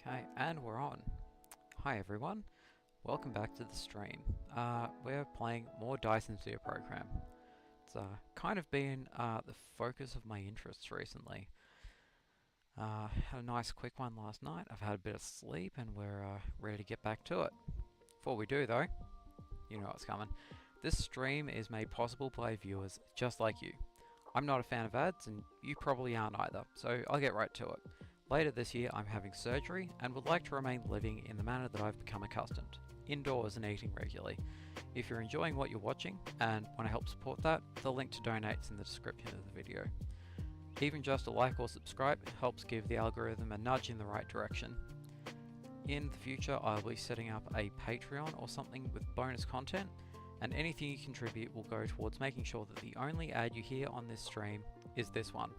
Okay, and we're on. Hi everyone, welcome back to the stream. We're playing more Dyson Sphere program. It's kind of been the focus of my interests recently. Had a nice quick one last night. I've had a bit of sleep and we're ready to get back to it. Before we do though, you know what's coming. This stream is made possible by viewers just like you. I'm not a fan of ads and you probably aren't either, so I'll get right to it. Later this year I'm having surgery and would like to remain living in the manner that I've become accustomed, indoors and eating regularly. If you're enjoying what you're watching and want to help support that, the link to donate's in the description of the video. Even just a like or subscribe helps give the algorithm a nudge in the right direction. In the future I'll be setting up a Patreon or something with bonus content, and anything you contribute will go towards making sure that the only ad you hear on this stream is this one.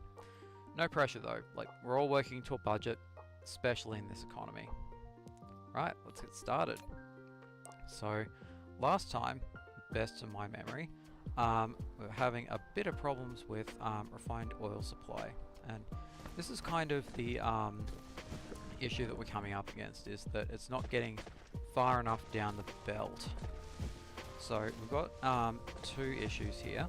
No pressure though, like we're all working to a budget, especially in this economy. Right, let's get started. So, last time, best of my memory, we were having a bit of problems with refined oil supply. And this is kind of the issue that we're coming up against, is that it's not getting far enough down the belt. So we've got two issues here.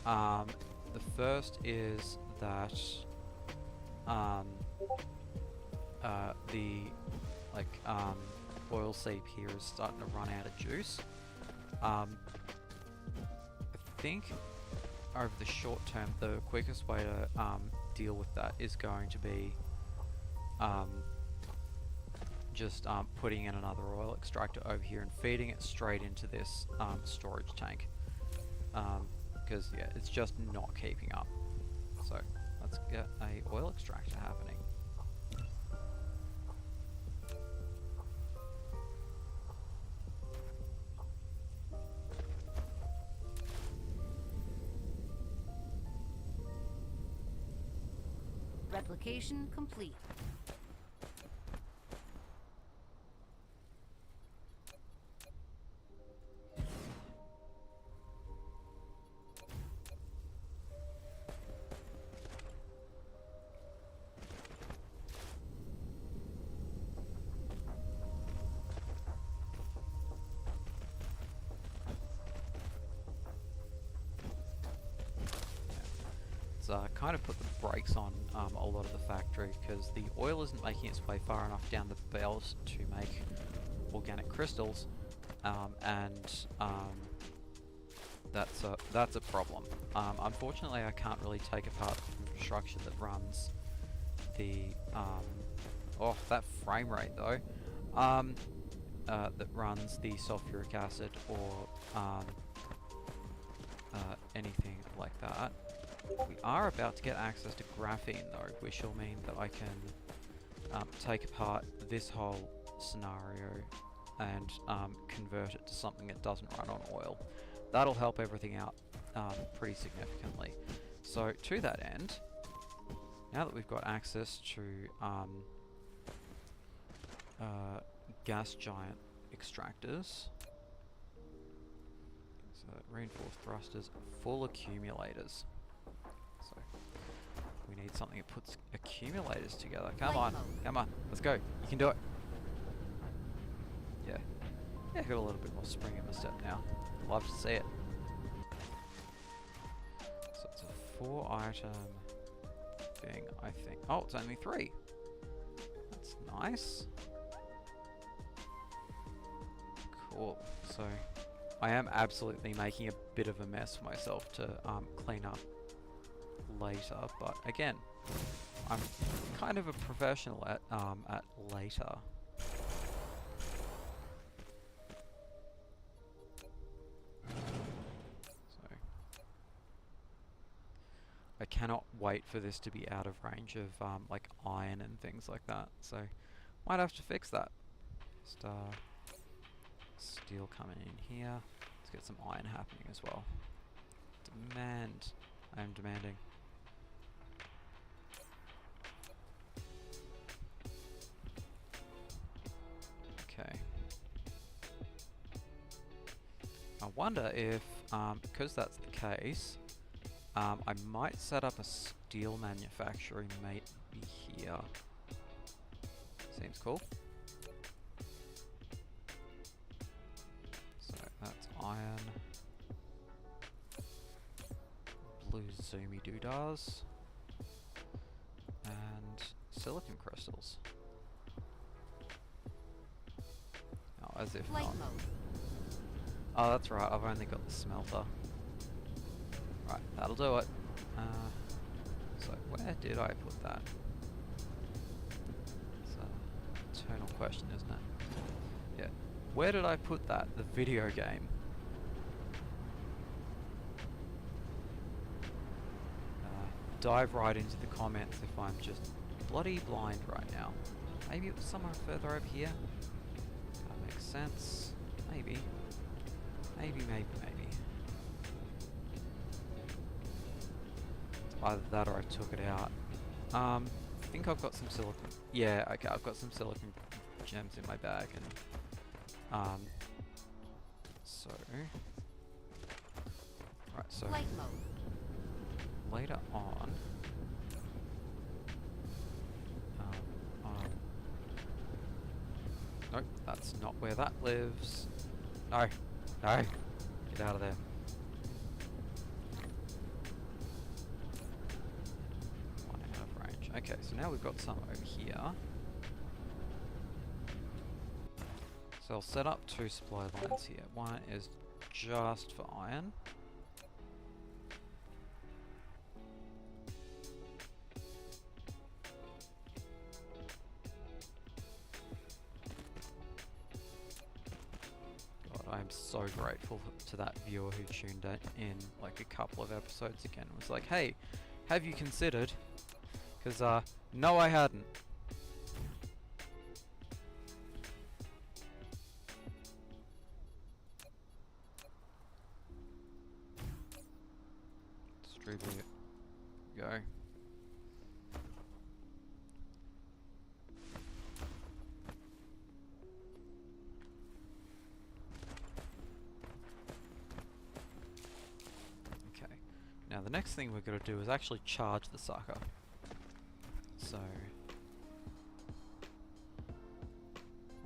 The first is that the oil seep here is starting to run out of juice. I think over the short term the quickest way to deal with that is going to be just putting in another oil extractor over here and feeding it straight into this storage tank, because yeah, it's just not keeping up. So let's get a oil extractor happening. Replication complete. Kind of put the brakes on a lot of the factory because the oil isn't making its way far enough down the belt to make organic crystals, and that's a problem. Unfortunately, I can't really take apart the infrastructure that runs the oh, that frame rate though, that runs the sulfuric acid or anything like that. We are about to get access to graphene though, which will mean that I can take apart this whole scenario and convert it to something that doesn't run on oil. That'll help everything out pretty significantly. So to that end, now that we've got access to gas giant extractors, so reinforced thrusters, full accumulators. So we need something that puts accumulators together. Come on, come on, let's go. You can do it. Yeah, yeah, got a little bit more spring in my step now. Love to see it. So it's a 4-item thing, I think. Oh, it's only 3. That's nice. Cool. So I am absolutely making a bit of a mess for myself to clean up later, but again, I'm kind of a professional at later. So I cannot wait for this to be out of range of like iron and things like that, so might have to fix that. Just steel coming in here. Let's get some iron happening as well. Demand. I am demanding. Okay. I wonder if, because that's the case, I might set up a steel manufacturing maybe here. Seems cool. So that's iron. Blue zoomy doodahs. And silicon crystals. Oh, as if not. Oh, that's right, I've only got the smelter. Right, that'll do it. So where did I put that? It's an eternal question, isn't it? Yeah. Where did I put that? The video game. Dive right into the comments if I'm just bloody blind right now. Maybe it was somewhere further over here? That makes sense. Maybe. Maybe. Either that or I took it out. I think I've got some silicon. Yeah, okay, I've got some silicon gems in my bag, and so right, so later on, nope, that's not where that lives. No, get out of there. Okay, so now we've got some over here. So I'll set up 2 supply lines here. One is just for iron. God, I'm so grateful to that viewer who tuned in like a couple of episodes again. It was like, hey, have you considered? Because, no I hadn't. Distribute. Go. Okay. Now the next thing we're going to do is actually charge the sucker. So,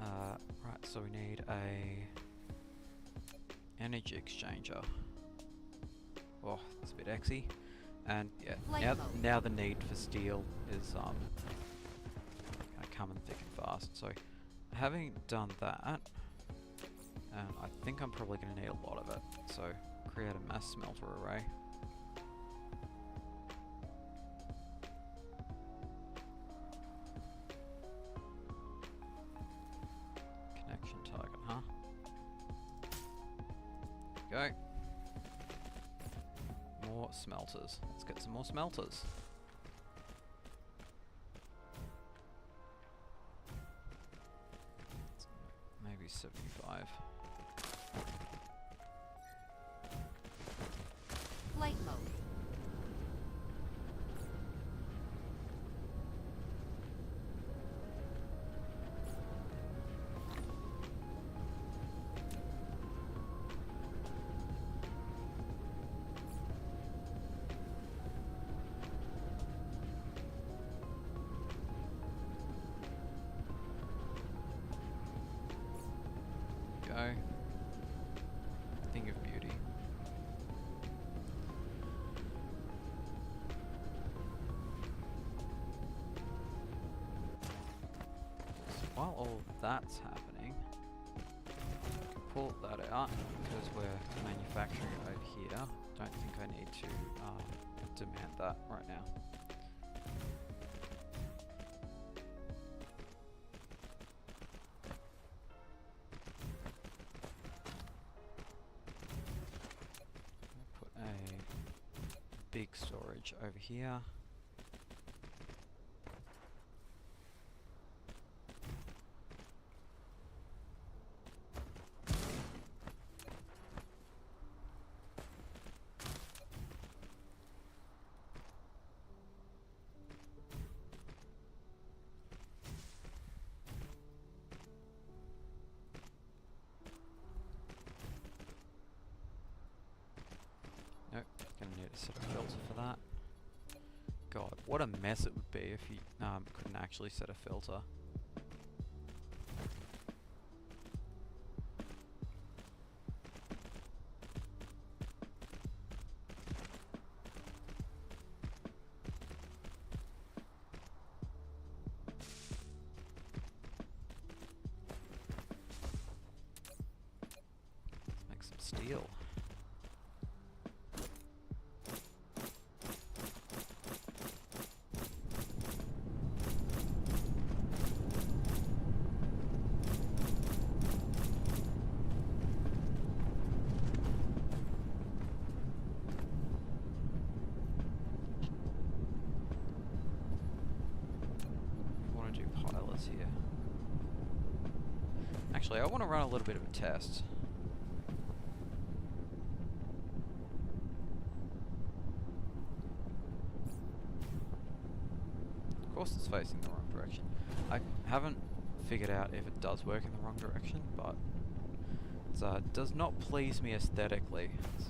right, so we need a energy exchanger. Oh, that's a bit exy. And yeah, now the need for steel is gonna come in thick and fast. So, having done that, I think I'm probably gonna need a lot of it. So, create a mass smelter array. Go. More smelters. Let's get some more smelters. Maybe 75. Flight mode. Go. Thing of beauty. So while all that's happening, pull that out because we're manufacturing it over here. Don't think I need to demand that right now. Big storage over here. Nope, gonna need a set of filter for that. God, what a mess it would be if you couldn't actually set a filter. steel. Here. Actually, I want to run a little bit of a test. Of course it's facing the wrong direction. I haven't figured out if it does work in the wrong direction, but it does not please me aesthetically. So.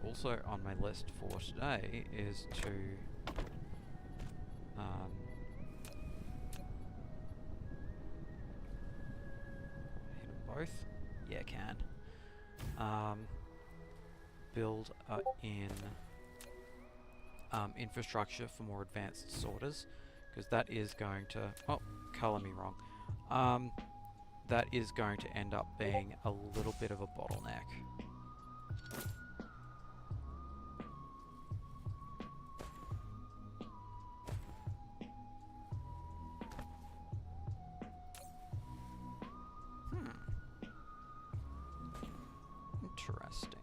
Also on my list for today is to hit them both. Yeah, can. Build in infrastructure for more advanced sorters, because that is going to color me wrong. That is going to end up being a little bit of a bottleneck. Interesting.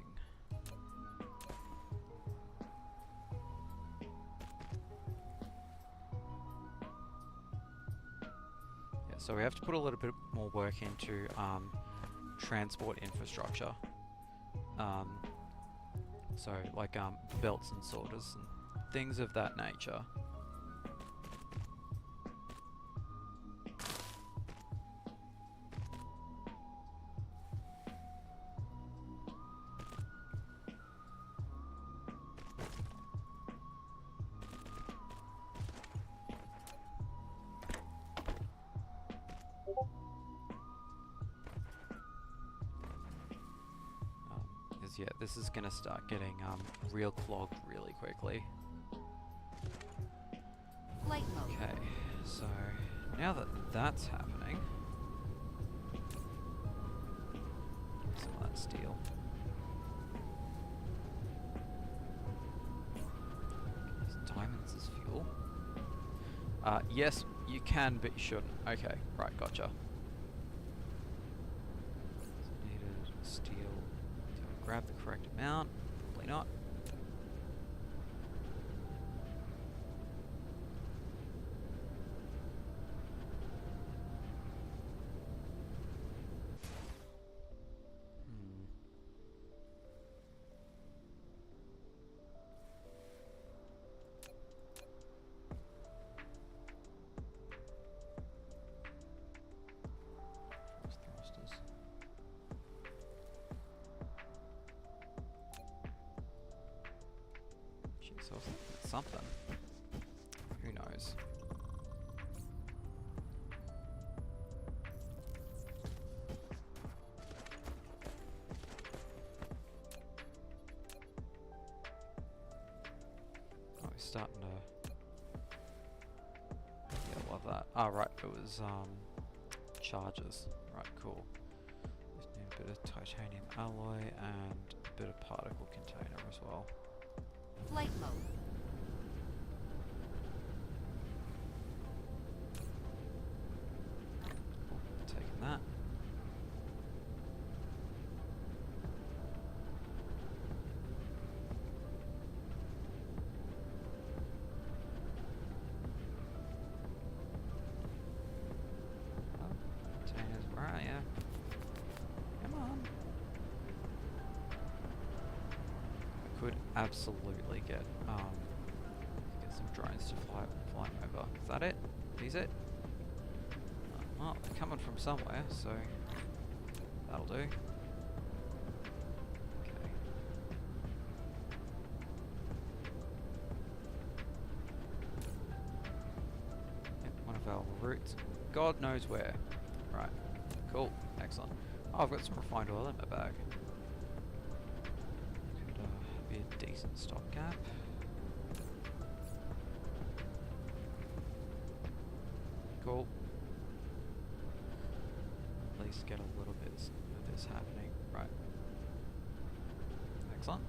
Yeah, so we have to put a little bit more work into transport infrastructure. So like belts and sorters and things of that nature. Yeah, this is gonna start getting real clogged really quickly. Light mode. Okay, so now that that's happening, some of that steel. Use diamonds as fuel. Yes, you can, but you shouldn't. Okay, right, gotcha. So needed steel. Grab the correct amount. Probably not. Thrusters. Jeez, I was looking at something. Who knows? Oh, he's starting to... Yeah, love that. Ah, right, it was, charges. Right, cool. Just need a bit of titanium alloy and a bit of particle container as well. Flight mode. Taking that. Containers, where are ya? Come on. I could absolutely get some drones to fly over. Is that it? Is it? Well, they're coming from somewhere, so that'll do. Okay. fruits. God knows where. Right. Cool. Excellent. Oh, I've got some refined oil in my bag. Could be a decent stopgap. Cool. At least get a little bit of this happening. Right. Excellent.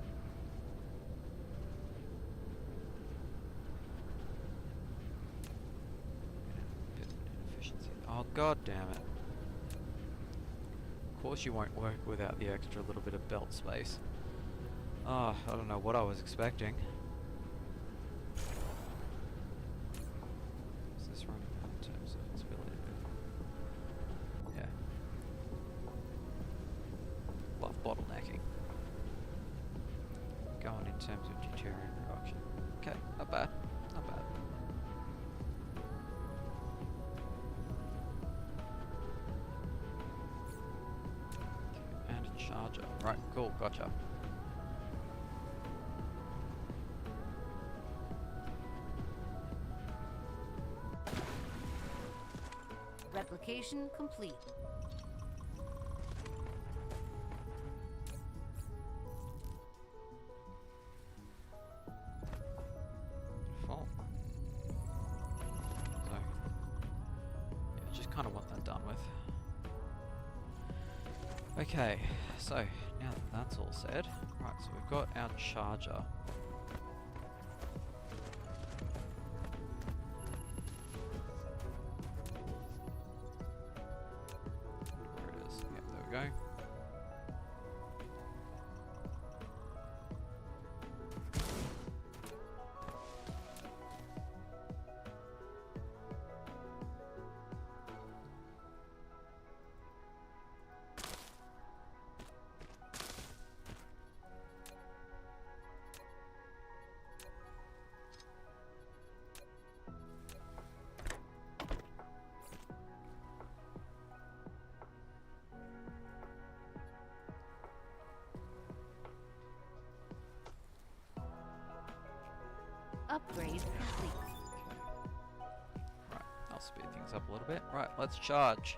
Bit of inefficiency. Oh, god damn it. Of course you won't work without the extra little bit of belt space. Oh, I don't know what I was expecting. Is this running out in terms of its ability to... Yeah. Love bottlenecking. Going in terms of deuterium production. Okay, not bad. Not bad. Okay, and a charger. Right, cool, gotcha. Replication complete. Full. So, yeah, just kind of want that done with. Okay, so now that that's all said, right, so we've got our charger. Where it is. Yep, there we go. Upgrade complete. Right, I'll speed things up a little bit. Right, let's charge.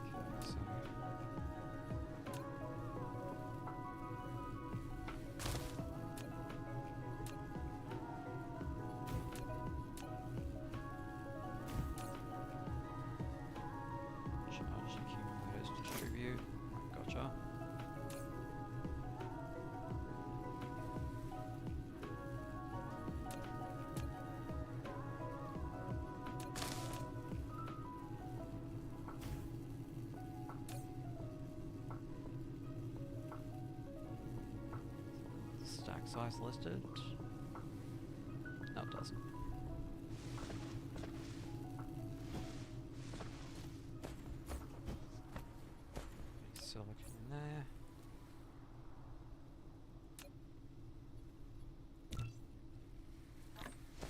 Okay, so charge accumulators distribute. Right, gotcha. Stack size listed? No, it doesn't. Silicon in there.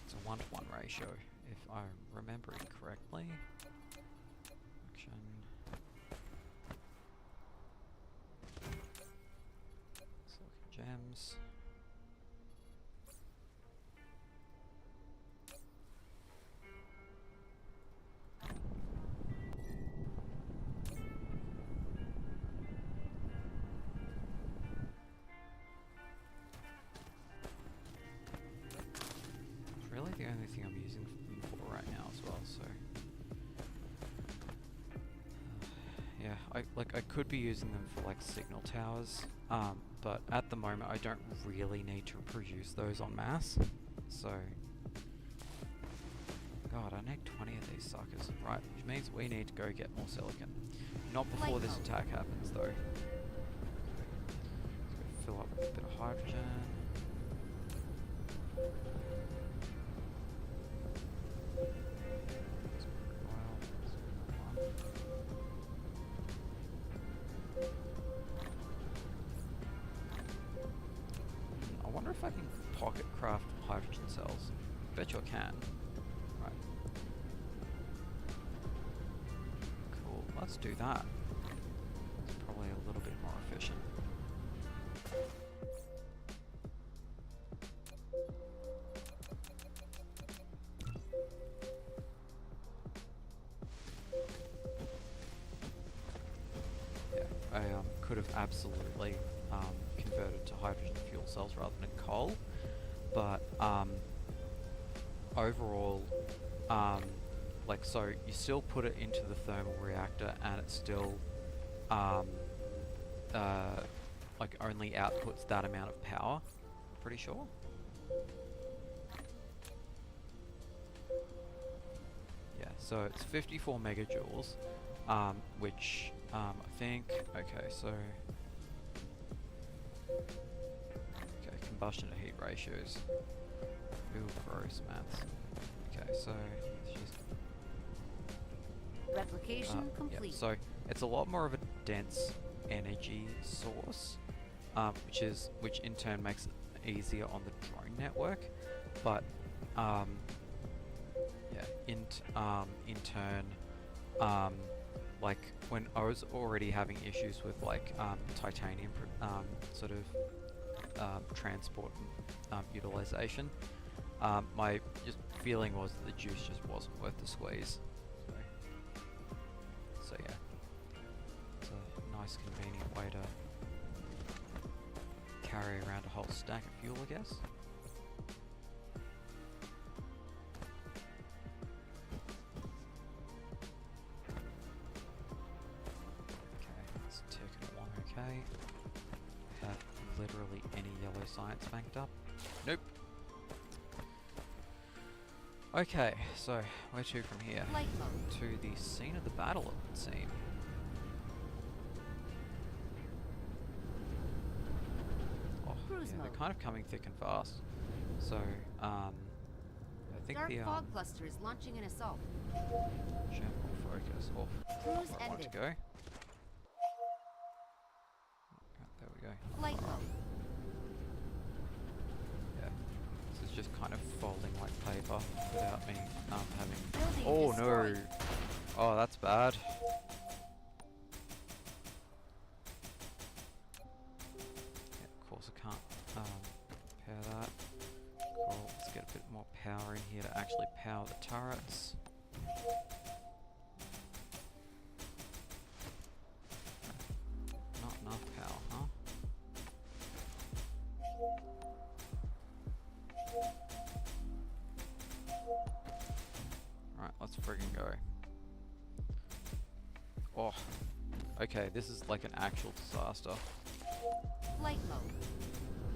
It's a 1-to-1 ratio, if I'm remembering correctly. Action. Silicon gems. It's really the only thing I'm using them for right now as well, so... yeah, I could be using them for like signal towers, but at the moment I don't really need to produce those en masse, so... God, I need 20 of these suckers. Right, which means we need to go get more silicon. Not before this attack happens though. Let's go fill up with a bit of hydrogen. I wonder if I can pocket craft hydrogen cells. Bet you I can. Right. Cool, let's do that. It's probably a little bit more efficient. could have absolutely converted to hydrogen fuel cells rather than coal, but overall, like, so you still put it into the thermal reactor and it still like only outputs that amount of power, I'm pretty sure. Yeah, so it's 54 megajoules, which I think, okay, so combustion to heat ratios. Ooh, gross maths. Okay, so it's just Replication complete. yeah, so it's a lot more of a dense energy source, which in turn makes it easier on the drone network, but yeah, in turn, like when I was already having issues with like titanium sort of transport and utilization, my just feeling was that the juice just wasn't worth the squeeze. So yeah, it's a nice convenient way to carry around a whole stack of fuel, I guess. Okay, it's ticking along okay. Have literally any yellow science banked up? Nope. Okay, so where to from here? Flight mode. To the scene of the battle, it would seem. Oh, Cruise yeah, they're mode. kind of coming thick and fast. So, I think Dark the fog cluster is launching an assault. general focus off. Cruise Where I want it to ended. go. Oh, there we go. Flight mode. Yeah, this is just kind of folding like paper without me having. Building Oh destroyed. no! Oh, that's bad. Yeah, of course I can't power that. Cool. Let's get a bit more power in here to actually power the turrets. Not enough power, huh? Right, let's friggin' go. Oh, okay, this is like an actual disaster. Flight mode.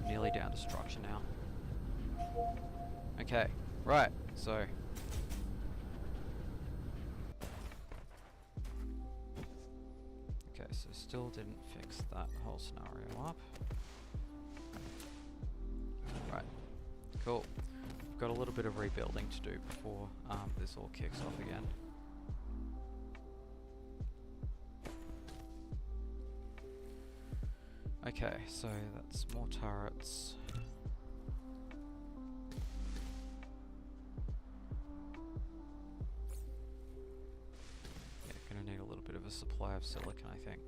Nearly down to structure now. Okay, right, so. Okay, so still didn't fix that whole scenario up. Right, cool. We've got a little bit of rebuilding to do before this all kicks off again. Okay, so that's more turrets. Yeah, gonna need a little bit of a supply of silicon, I think.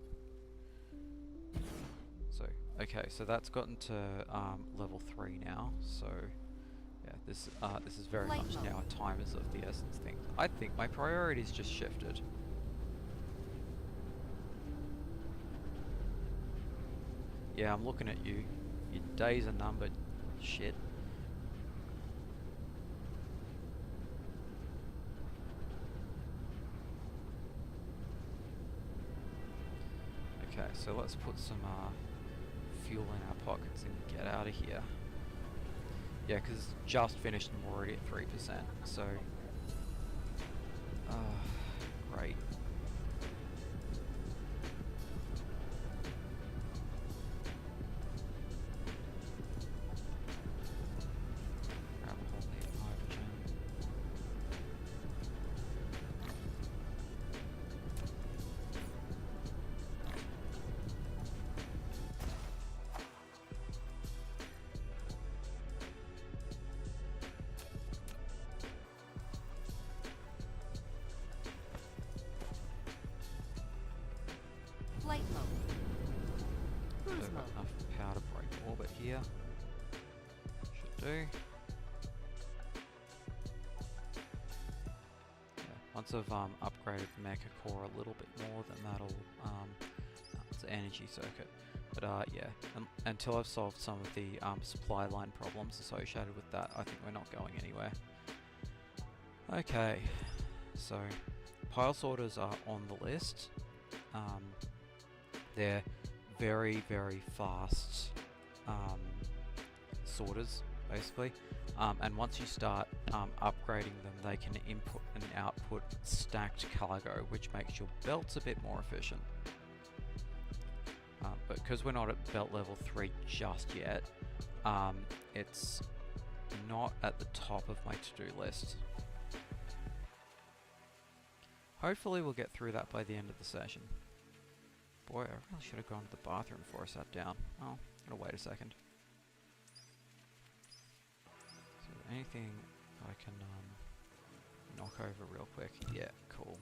So, okay, so that's gotten to level 3 now, so yeah, this is very Flight much mode. now a time is of the essence thing. I think my priorities just shifted. Yeah, I'm looking at you. Your days are numbered. Shit. Okay, so let's put some fuel in our pockets and get out of here. Yeah, because it's just finished and we're already at 3%, so... great. Grab a whole heap of hydrogen. Flight mode. So Cruise I've got mode. enough power to break orbit here. Should do. Yeah, once I've upgraded the mecha core a little bit more, then that'll it's an energy circuit. But yeah, until I've solved some of the supply line problems associated with that, I think we're not going anywhere. Okay, so pile sorters are on the list. They're very, very fast sorters, basically. And once you start upgrading them, they can input and output stacked cargo, which makes your belts a bit more efficient. But because we're not at belt level 3 just yet, it's not at the top of my to-do list. Hopefully we'll get through that by the end of the session. Boy, I really should have gone to the bathroom before I sat down. Oh, gotta wait a second. So anything I can knock over real quick? Yeah, cool.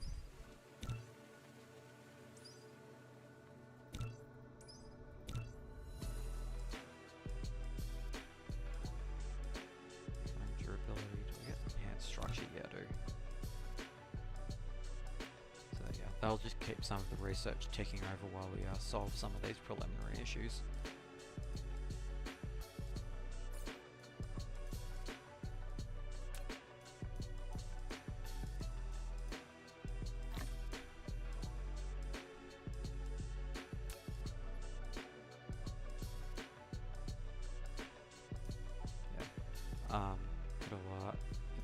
Durability, do we get enhanced structure? Yeah, I do. So yeah, that'll just keep some of the research ticking over while we solve some of these preliminary issues.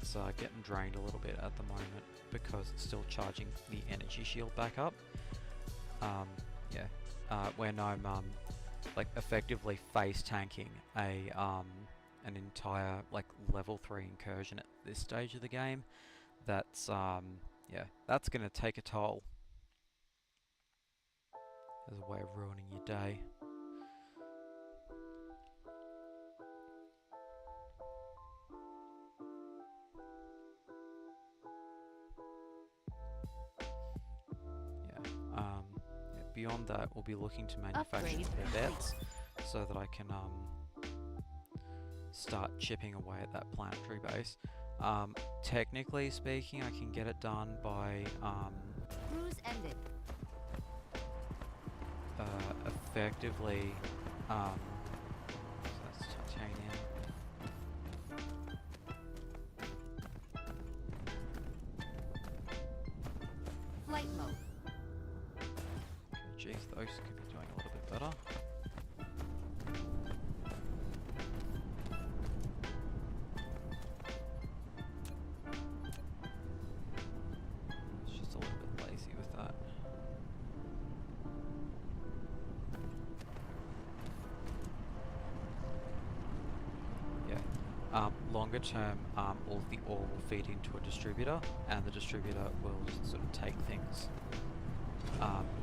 It's getting drained a little bit at the moment because it's still charging the energy shield back up. When I'm like effectively face tanking a an entire like level 3 incursion at this stage of the game, that's that's gonna take a toll as a way of ruining your day. Beyond that, we'll be looking to manufacture corvettes so that I can start chipping away at that planetary base. Technically speaking, I can get it done by Cruise ended. Effectively so that's titanium. Flight mode. Geez, those could be doing a little bit better. It's just a little bit lazy with that. Yeah. Longer term, all of the ore will feed into a distributor, and the distributor will just sort of take things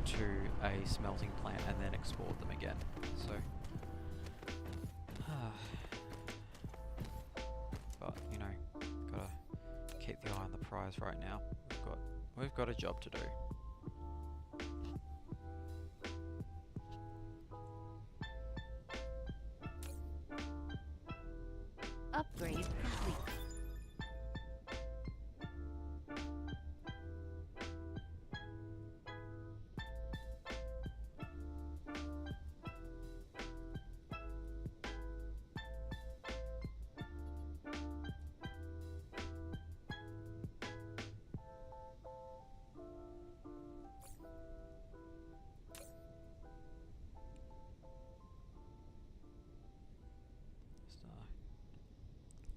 to a smelting plant and then export them again. So, but you know, gotta keep the eye on the prize right now. We've got a job to do. Upgrade complete.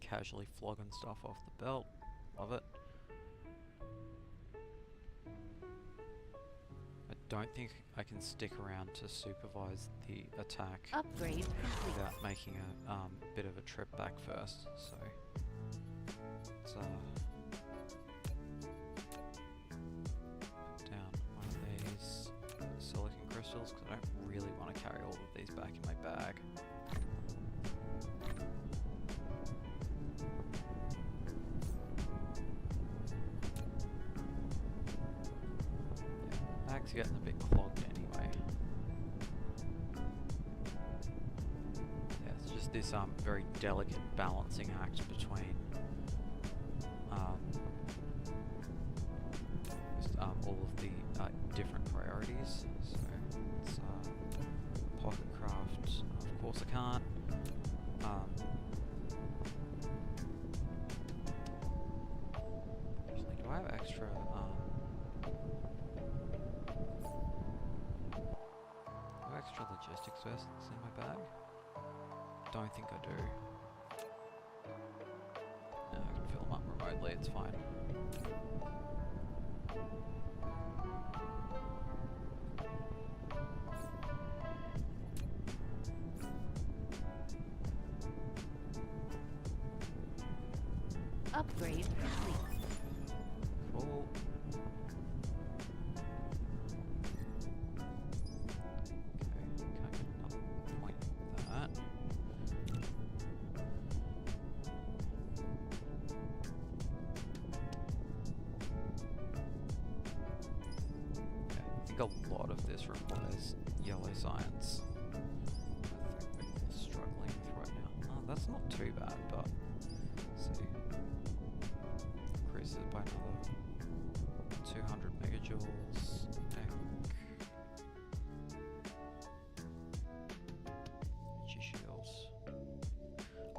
Casually flogging stuff off the belt. Love it. I don't think I can stick around to supervise the attack Upgrade complete. without making a bit of a trip back first. So let's put down one of these silicon crystals because I don't really want to carry all of these back in my bag. Bag's getting a bit clogged anyway. Yeah, it's just this very delicate balancing act between just all of the different priorities. So let's course I can't. Actually, do I have extra, extra logistics vests in my bag? Don't think I do. No, I can fill them up remotely, it's fine. Upgrade complete. Cool. Okay, can't get another point with that. Yeah, I think a lot of this requires yellow science. I think we're struggling with right now. Oh, that's not too bad, but let's see. Increases it by another 200 megajoules. Energy shields.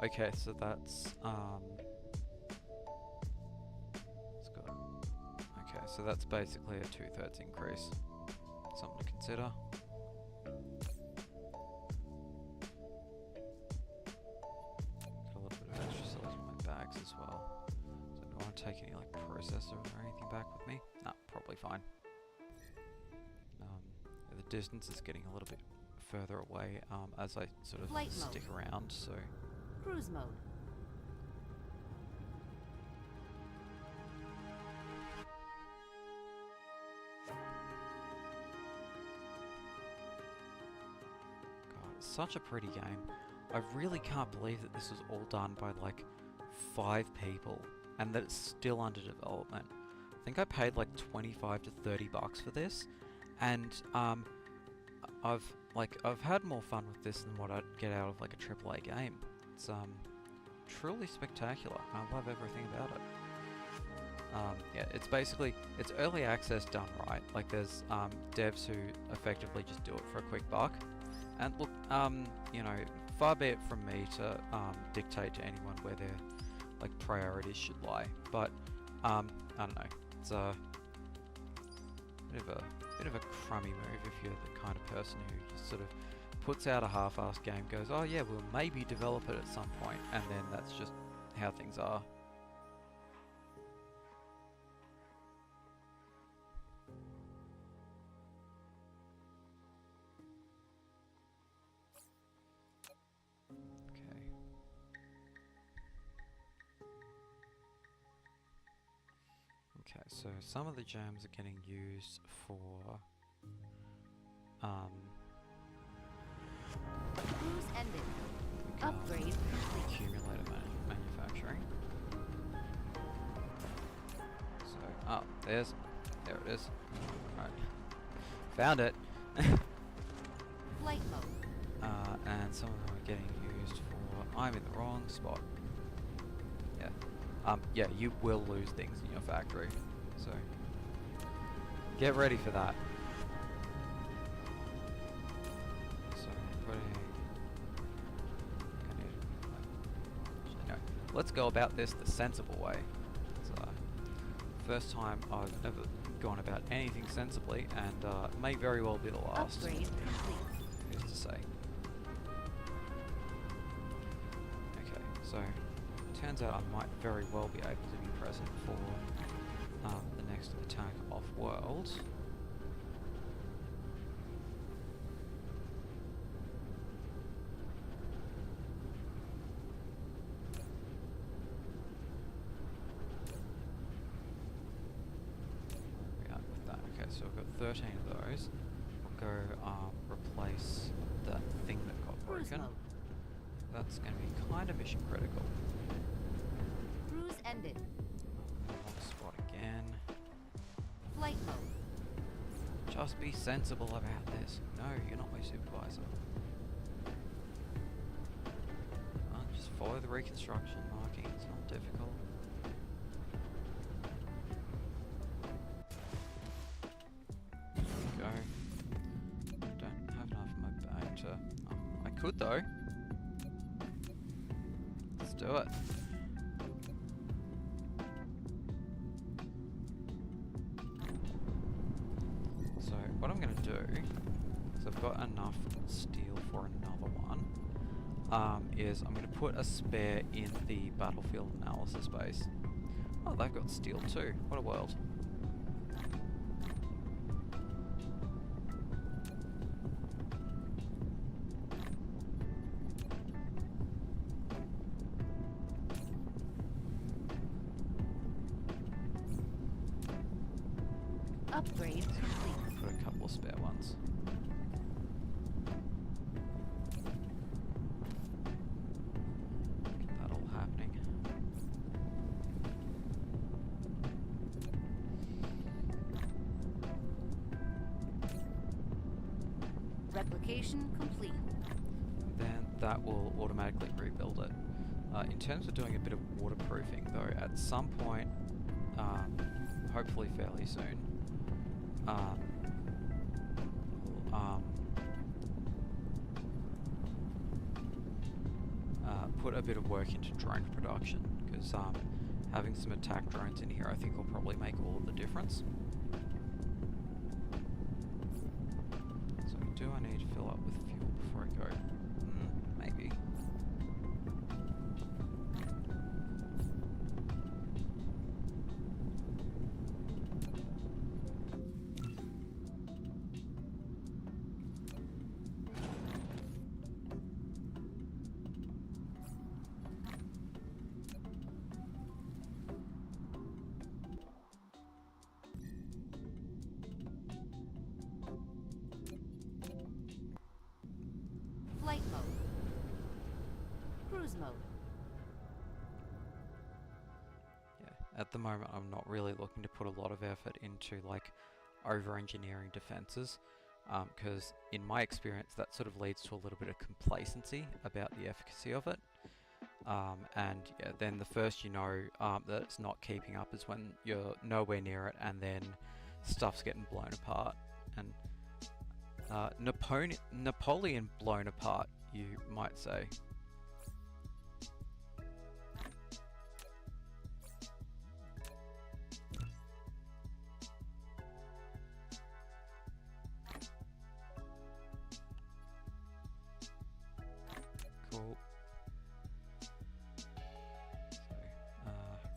Okay, so that's let's go. Okay, so that's basically a 2/3 increase. Something to consider. Got a little bit of extra cells in my bags as well. So do I want to take any like processor or anything back with me? Nah, probably fine. The distance is getting a little bit further away as I sort of Flight stick around, so Cruise mode. God, it's such a pretty game. I really can't believe that this was all done by like 5 people and that it's still under development. I think I paid like 25 to 30 bucks for this, and I've had more fun with this than what I'd get out of like a AAA game. It's truly spectacular. I love everything about it. Yeah, it's basically, it's early access done right. Like there's devs who effectively just do it for a quick buck. And look, you know, far be it from me to dictate to anyone where their like priorities should lie. But I don't know. It's a bit of a crummy move if you're the kind of person who just sort of puts out a half-assed game, goes, oh yeah, we'll maybe develop it at some point, and then that's just how things are. Okay. Okay, so some of the gems are getting used for Cruise ended. Upgrade complete. accumulator manufacturing. So, oh, there it is. Right, found it. Flight mode. And some of them are getting used for. I'm in the wrong spot. Yeah. Yeah, you will lose things in your factory, so get ready for that. So putting. Let's go about this the sensible way. It's first time I've ever gone about anything sensibly, and may very well be the last. Upgrade complete. Who's to say? Okay, so turns out I might very well be able to be present for the next attack off-world. So I've got 13 of those. We'll go replace that thing that got Cruise broken. mode. That's going to be kind of mission critical. Cruise ended. Wrong spot again. Flight mode. Just be sensible about this. No, you're not my supervisor. Just follow the reconstruction marking. It's not difficult. Go. I don't have enough in my bag to. I could though. do it. So what I'm going to do, is I've got enough steel for another one, is I'm going to put a spare in the battlefield analysis base. Oh, they've got steel too. What a world. Upgrade complete. Put a couple of spare ones. Get that all happening. Replication complete. Then that will automatically rebuild it. In terms of doing a bit of waterproofing though, at some point, hopefully fairly soon, put a bit of work into drone production, because having some attack drones in here I think will probably make all of the difference. So do I need to fill up with fuel before I go? Maybe. Flight mode. Cruise mode. Yeah, at the moment I'm not really looking to put a lot of effort into like over-engineering defenses, because in my experience that sort of leads to a little bit of complacency about the efficacy of it. And yeah, then the first you know that it's not keeping up is when you're nowhere near it and then stuff's getting blown apart. And Napoleon blown apart, you might say. Cool. So,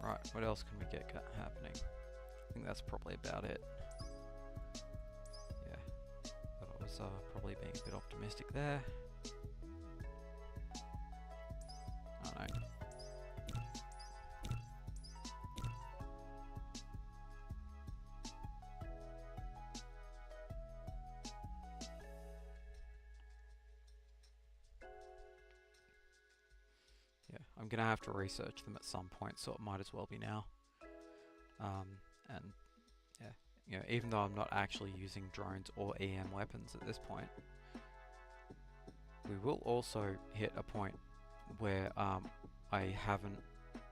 right, what else can we get happening? I think that's probably about it. Probably being a bit optimistic there. Oh no. Yeah, I'm gonna have to research them at some point, so it might as well be now. And yeah, you know, even though I'm not actually using drones or EM weapons at this point, we will also hit a point where I haven't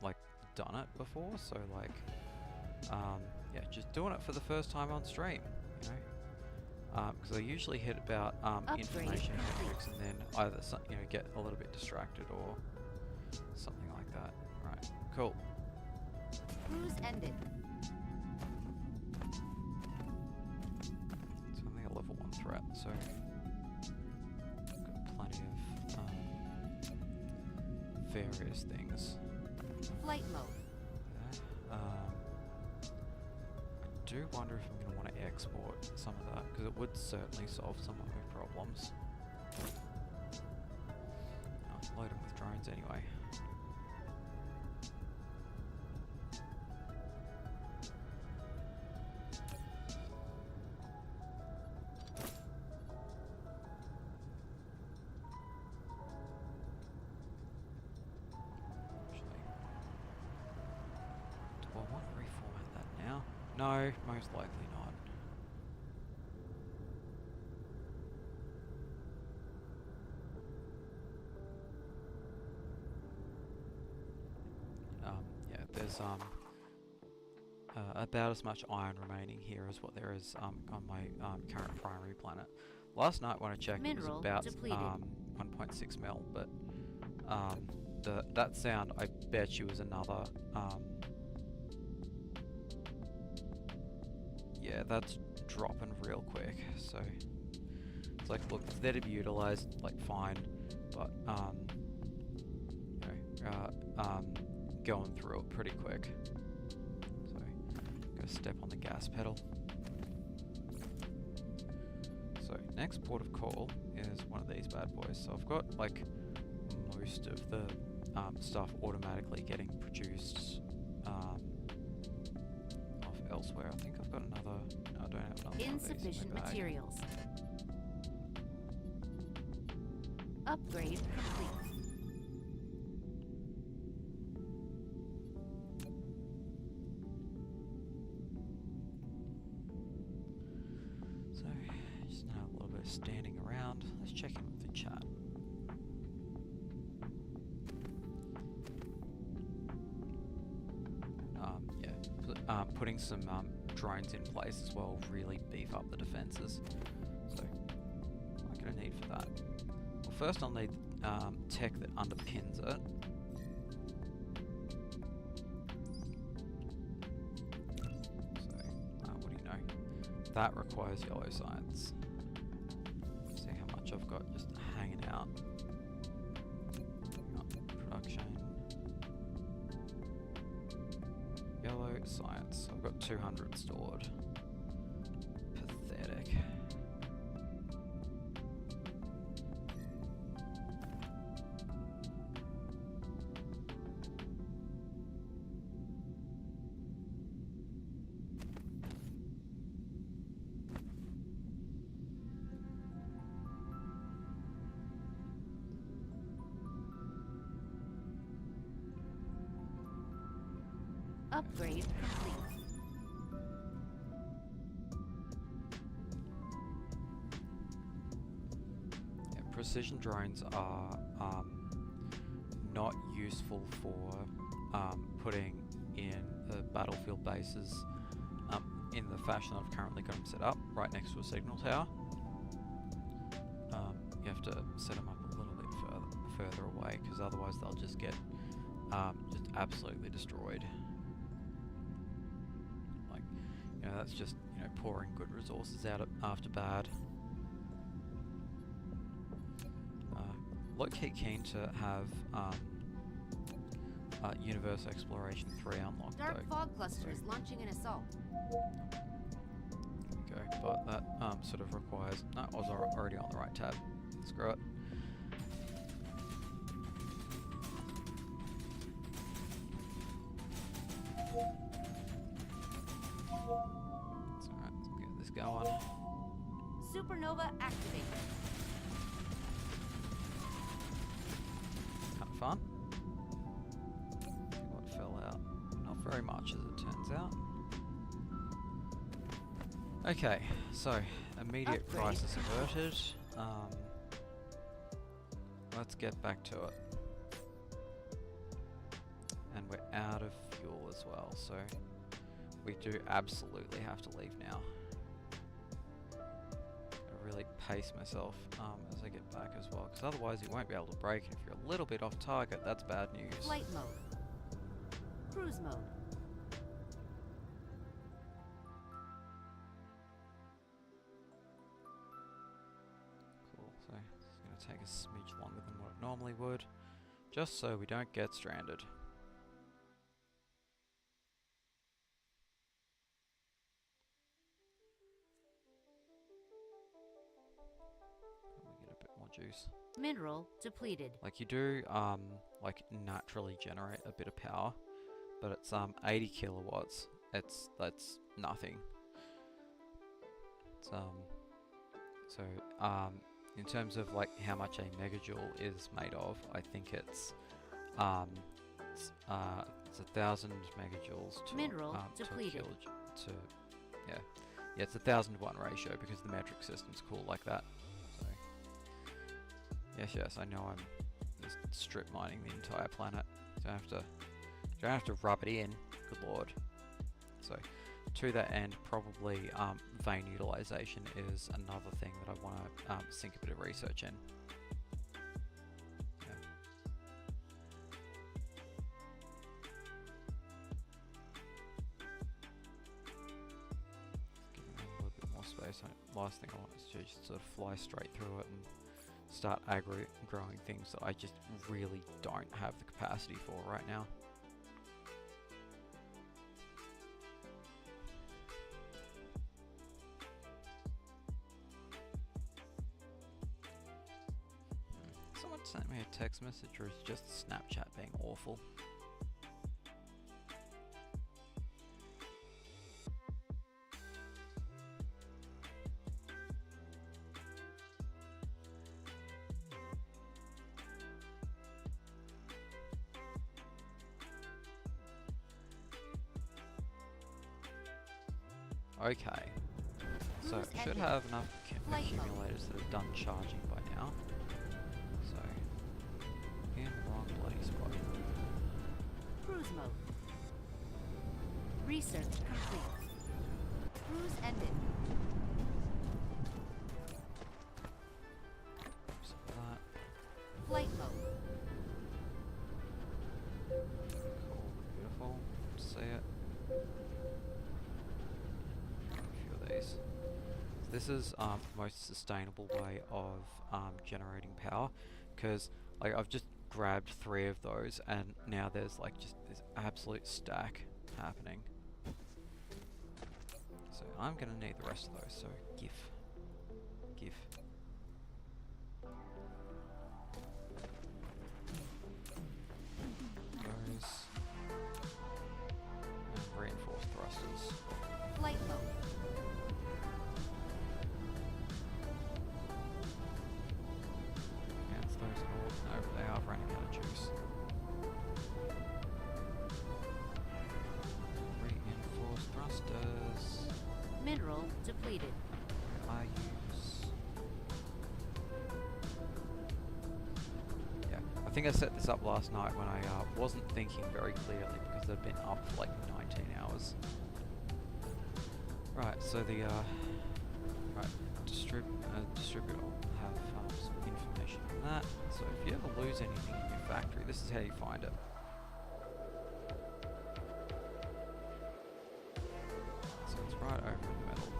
like done it before, so like yeah, just doing it for the first time on stream, you know, because I usually hit about information metrics and then either get a little bit distracted or something like that. Right, cool. Cruise ended. It's only a level 1 threat, so got plenty of various things. Flight mode. I do wonder if I'm going to want to export some of that, because it would certainly solve some of my problems. I'll load them with drones anyway. No, most likely not. Yeah, there's about as much iron remaining here as what there is on my current primary planet. Last night when I checked, Mineral it was about depleted. 1.6 mil, but that sound, I bet you, is another. Yeah, that's dropping real quick. So it's like, look, it's there to be utilized, like fine, but going through it pretty quick. So go step on the gas pedal. So next port of call is one of these bad boys. So I've got like most of the stuff automatically getting produced off elsewhere. I think I've got another. No, I don't have another. Insufficient materials. Upgrade complete. So just now a little bit of standing around. Let's check in with the chat. Putting some drones in place as well really beef up the defenses. So what am I going to need for that? Well, first I'll need tech that underpins it. So what do you know? That requires yellow science. See how much I've got just hanging out. Production. Yellow science. I've got 200 stored. Pathetic. Upgrade complete. Yeah, precision drones are not useful for putting in the battlefield bases in the fashion I've currently got them set up, right next to a signal tower. You have to set them up a little bit further away, because otherwise they'll just get just absolutely destroyed. That's just, pouring good resources out after bad. Low-key keen to have Universe Exploration 3 unlocked Dark though. fog clusters launching an assault. Okay, but that sort of requires... No, I was already on the right tab. Screw it. Going. Supernova activated. Kind of fun. What fell out? Not very much, as it turns out. Okay, so immediate crisis averted. Let's get back to it. And we're out of fuel as well, so we do absolutely have to leave now. Really pace myself as I get back as well, because otherwise you won't be able to brake, and if you're a little bit off target, that's bad news. Flight mode. Cruise mode. Cool, so it's going to take a smidge longer than what it normally would, just so we don't get stranded. Juice. Mineral depleted. Like you do like naturally generate a bit of power, but it's 80 kilowatts. That's nothing. It's so in terms of like how much a megajoule is made of, I think it's 1,000 megajoules to mineral to depleted. yeah, it's 1,000:1 ratio, because the metric system's cool like that. Yes, I know I'm just strip mining the entire planet. Don't have to rub it in. Good lord. So, to that end, probably vein utilization is another thing that I want to sink a bit of research in. Yeah. so last thing I want is to just sort of fly straight through it and start aggro-growing things that I just really don't have the capacity for right now. Someone sent me a text message, or is it just Snapchat being awful? Okay, so Cruise should ended. have enough Flight mode. accumulators that have done charging by now. So, in the wrong bloody spot. Cruise mode. Research complete. Cruise ended. Some of that. Flight mode. Cool, beautiful. See it. A few of these. This is the most sustainable way of generating power, because like I've just grabbed 3 of those and now there's like just this absolute stack happening. So I'm gonna need the rest of those, so give. Those. And reinforced thrusters. Flight mode. And it's those all. No, they are running out of juice. Reinforced thrusters. Mineral depleted. I use. Yeah, I think I set this up last night when I wasn't thinking very clearly because they'd been up for like 19 hours. Right, so the distributor will have some information on that. So if you ever lose anything in your factory, this is how you find it. So it's right over in the middle.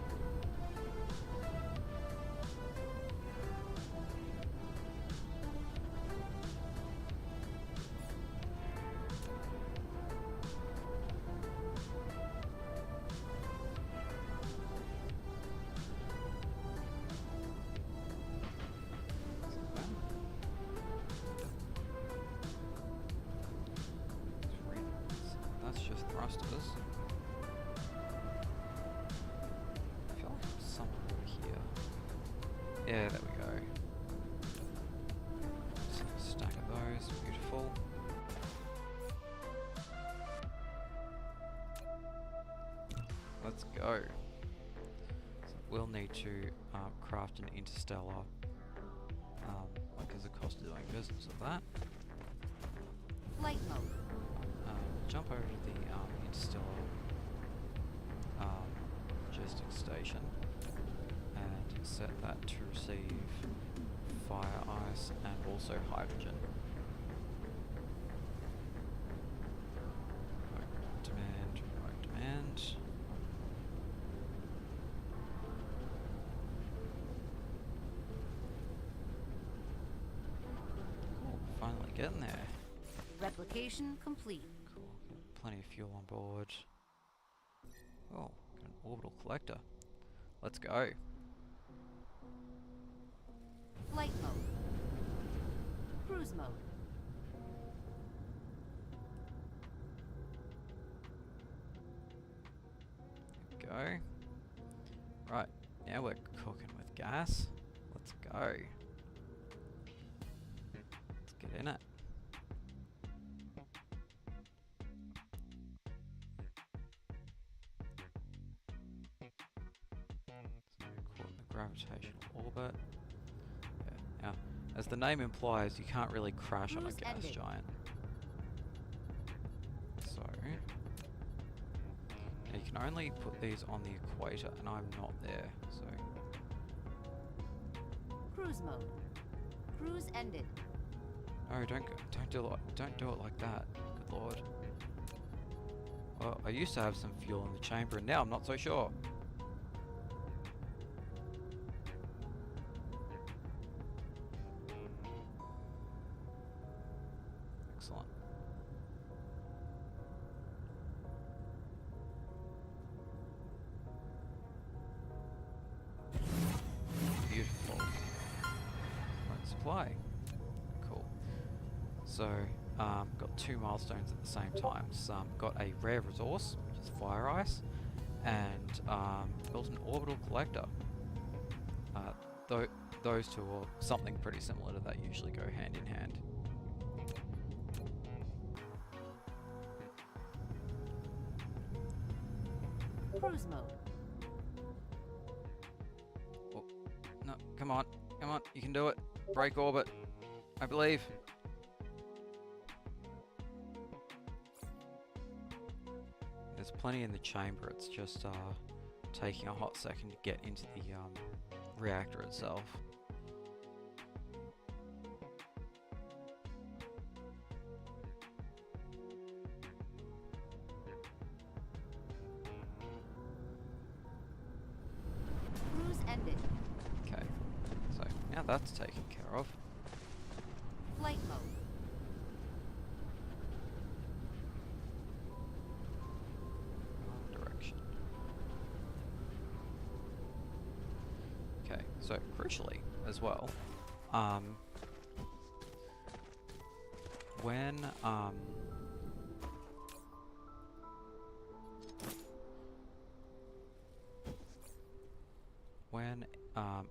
That's just thrusters. I feel like there's somewhere over here. Yeah, there we go. Just a stack of those, beautiful. Let's go. So we'll need to craft an interstellar, like as a cost of doing business of that. Flight mode. Jump over to the interstellar logistics station and set that to receive fire, ice, and also hydrogen. Remote demand. Cool, finally getting there. Replication complete. Cool, got plenty of fuel on board. Oh, got an orbital collector. Let's go. Flight mode. Cruise mode. Go. Right, now we're cooking with gas. Let's go. Let's get in it. So we're caught in the gravitational orbit. Yeah. Now, as the name implies, you can't really crash on a Cruise gas ended. giant. So, now you can only put these on the equator, and I'm not there. So, Cruise mode. Cruise ended. no, don't do it like that. Good lord. Well, I used to have some fuel in the chamber, and now I'm not so sure. fly. Cool. So, got 2 milestones at the same time. Got a rare resource, which is fire ice, and built an orbital collector. Those two are something pretty similar to that, usually go hand in hand. Cruise mode. Oh, no, come on, you can do it. Break orbit, I believe. There's plenty in the chamber, it's just taking a hot second to get into the reactor itself. Cruise ended. Okay, so now that's taken care of. Flight mode. Wrong direction. Okay, so crucially as well, when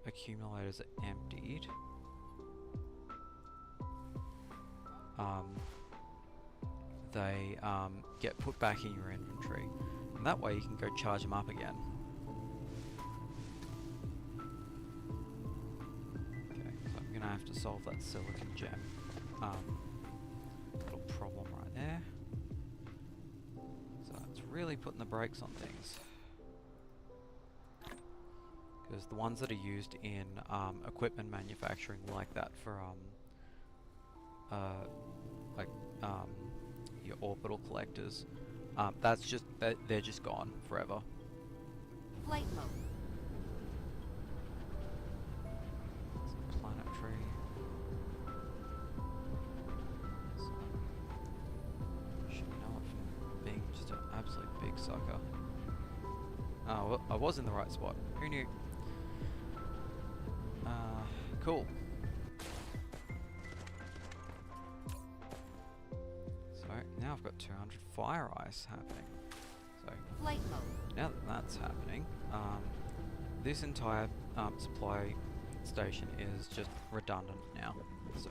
accumulators are emptied, they get put back in your inventory, and that way you can go charge them up again. Okay, so I'm gonna have to solve that silicon gem little problem right there. So it's really putting the brakes on things, because the ones that are used in equipment manufacturing like that for your orbital collectors, that's just they're just gone forever. Flight mode. Some planetary. So, should know it from being just an absolute big sucker. Oh, well, I was in the right spot. Who knew? Cool. So now I've got 200 fire ice happening. So Flight mode. now that that's happening, this entire supply station is just redundant now. So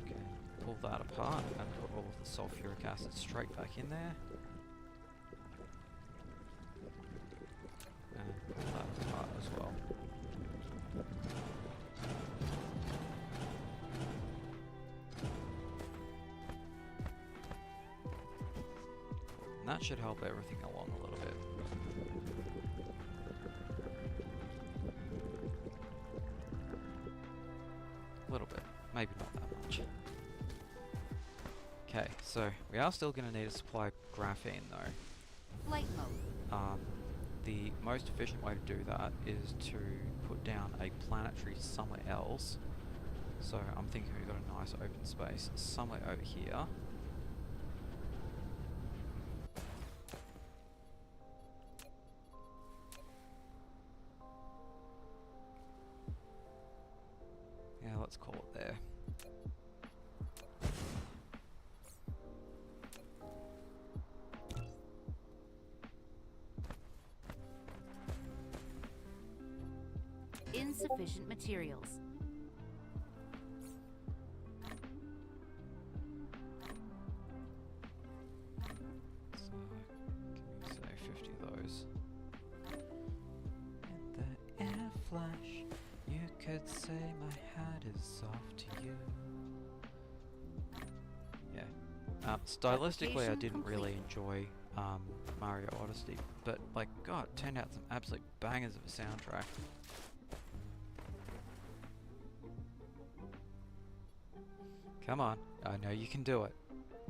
okay, pull that apart and put all of the sulfuric acid straight back in there. And pull that apart as well. And that should help everything along a little bit. A little bit, maybe not that much. Okay, so we are still going to need a supply of graphene though. Flight mode. The most efficient way to do that is to put down a planetary somewhere else. So I'm thinking we've got a nice open space somewhere over here. Yeah, let's call it there. Insufficient materials. So, can we say 50 of those? In the air flash, you could say my hat is off to you. Yeah. Stylistically, I didn't really enjoy Mario Odyssey, but like, God, it turned out some absolute bangers of a soundtrack. Come on, I know you can do it.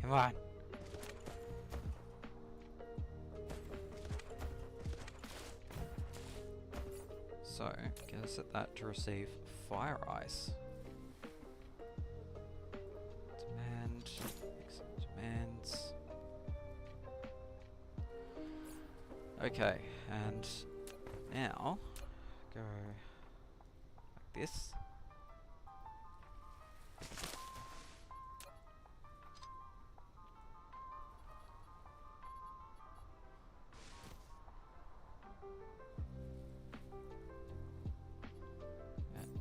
Come on. So, gonna set that to receive fire ice. Demand, accept demands. Okay, and now go this.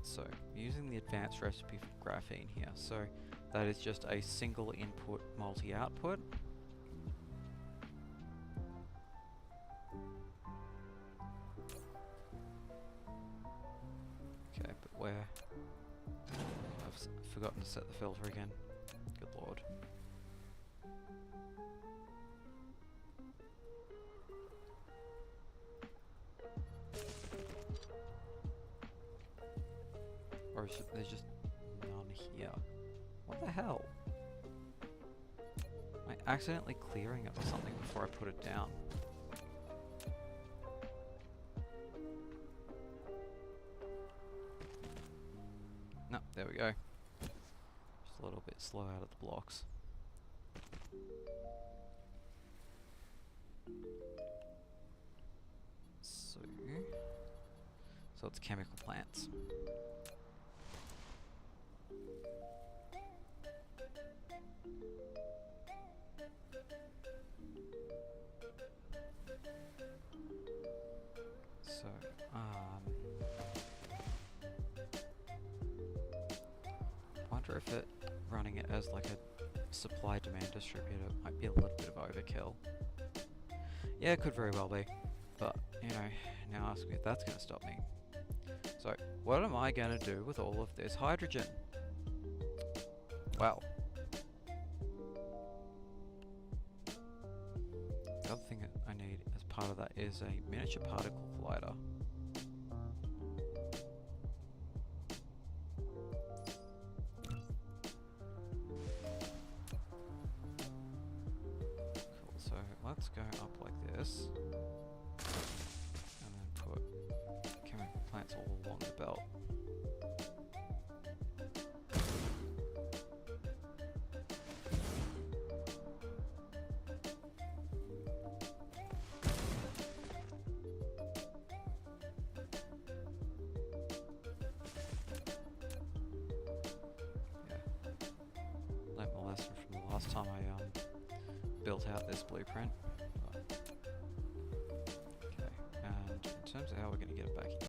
So, using the advanced recipe for graphene here. So, that is just a single input multi-output. Okay, but where? I've forgotten to set the filter again. Good lord. Or is there just none here? What the hell? Am I accidentally clearing it or something before I put it down? No, there we go. Just a little bit slow out of the blocks. So it's chemical plants. So, I wonder if running it as like a supply-demand distributor might be a little bit of overkill. Yeah, it could very well be, but, you know, now ask me if that's going to stop me. So, what am I going to do with all of this hydrogen? Well, the other thing that I need as part of that is a miniature particle collider. Cool, so let's go up like this, and then put chemical plants all along the belt. Lesson from the last time I built out this blueprint. Okay, and in terms of how we're going to get it back